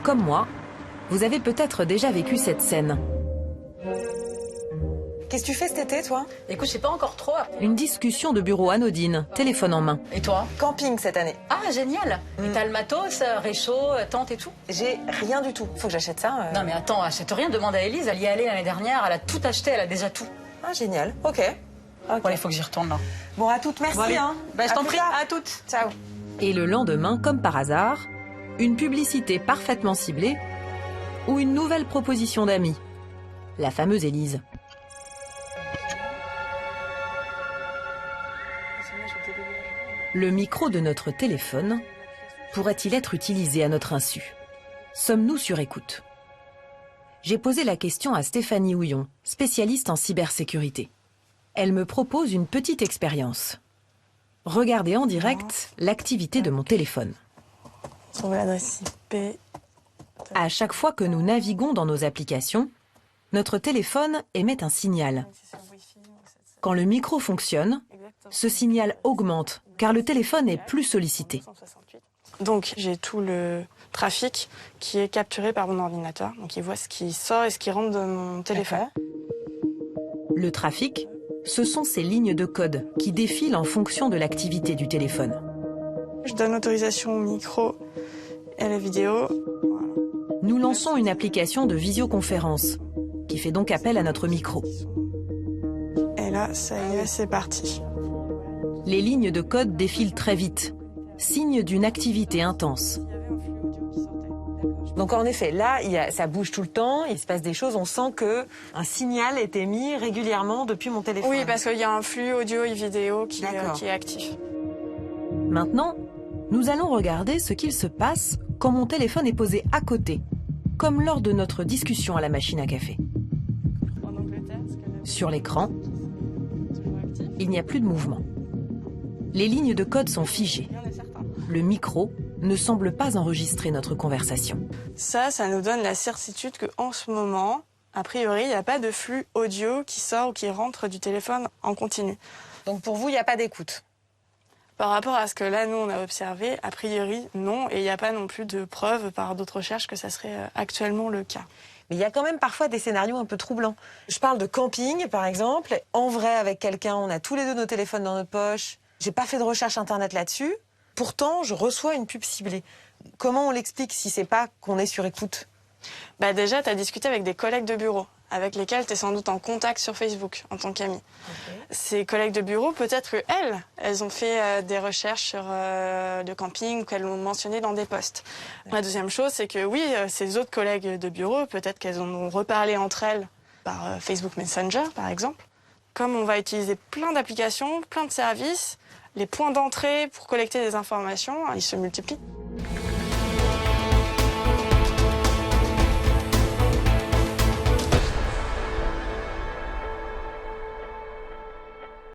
Comme moi, vous avez peut-être déjà vécu cette scène. Qu'est-ce que tu fais cet été, toi? Écoute, je sais pas encore trop. Une discussion de bureau anodine, téléphone en main. Et toi? Camping cette année. Ah, génial. Et t'as le matos, réchaud, tente et tout? J'ai rien du tout. Faut que j'achète ça. Non mais attends, achète rien, demande à Élise, elle y est allée l'année dernière, elle a tout acheté, elle a déjà tout. Ah, génial. Ok. Bon, il faut que j'y retourne là. Bon, à toutes, merci. Bon, allez. Hein. Bah, je À t'en plus prie, tard. à toutes. Ciao. Et le lendemain, comme par hasard, une publicité parfaitement ciblée ou une nouvelle proposition d'amis. La fameuse Élise. Le micro de notre téléphone pourrait-il être utilisé à notre insu? Sommes-nous sur écoute? J'ai posé la question à Stéphanie Houillon, spécialiste en cybersécurité. Elle me propose une petite expérience. Regardez en direct l'activité de mon téléphone. Trouver l'adresse IP. À chaque fois que nous naviguons dans nos applications, notre téléphone émet un signal. Quand le micro fonctionne, ce signal augmente car le téléphone est plus sollicité. Donc j'ai tout le trafic qui est capturé par mon ordinateur. Donc il voit ce qui sort et ce qui rentre de mon téléphone. Le trafic, ce sont ces lignes de code qui défilent en fonction de l'activité du téléphone. Je donne l'autorisation au micro et à la vidéo. Voilà. Nous lançons une application de visioconférence qui fait donc appel à notre micro. Et là, ça y est, c'est parti. Les lignes de code défilent très vite, signe d'une activité intense. Donc en effet, là, ça bouge tout le temps, il se passe des choses, on sent que un signal est émis régulièrement depuis mon téléphone. Oui, parce qu'il y a un flux audio et vidéo qui est actif. Maintenant, nous allons regarder ce qu'il se passe quand mon téléphone est posé à côté, comme lors de notre discussion à la machine à café. Sur l'écran, il n'y a plus de mouvement. Les lignes de code sont figées. Le micro ne semble pas enregistrer notre conversation. Ça nous donne la certitude qu'en ce moment, a priori, il n'y a pas de flux audio qui sort ou qui rentre du téléphone en continu. Donc pour vous, il n'y a pas d'écoute? Par rapport à ce que là, nous, on a observé, a priori, non. Et il n'y a pas non plus de preuves par d'autres recherches que ça serait actuellement le cas. Mais il y a quand même parfois des scénarios un peu troublants. Je parle de camping, par exemple. En vrai, avec quelqu'un, on a tous les deux nos téléphones dans notre poche. J'ai pas fait de recherche internet là-dessus. Pourtant, je reçois une pub ciblée. Comment on l'explique si c'est pas qu'on est sur écoute? Déjà, tu as discuté avec des collègues de bureau, avec lesquels tu es sans doute en contact sur Facebook, en tant qu'ami. Okay. Ces collègues de bureau, peut-être qu'elles, elles ont fait des recherches sur le camping, qu'elles l'ont mentionné dans des posts. La deuxième chose, c'est que oui, ces autres collègues de bureau, peut-être qu'elles en ont reparlé entre elles par Facebook Messenger, par exemple. Comme on va utiliser plein d'applications, plein de services, les points d'entrée pour collecter des informations, ils se multiplient.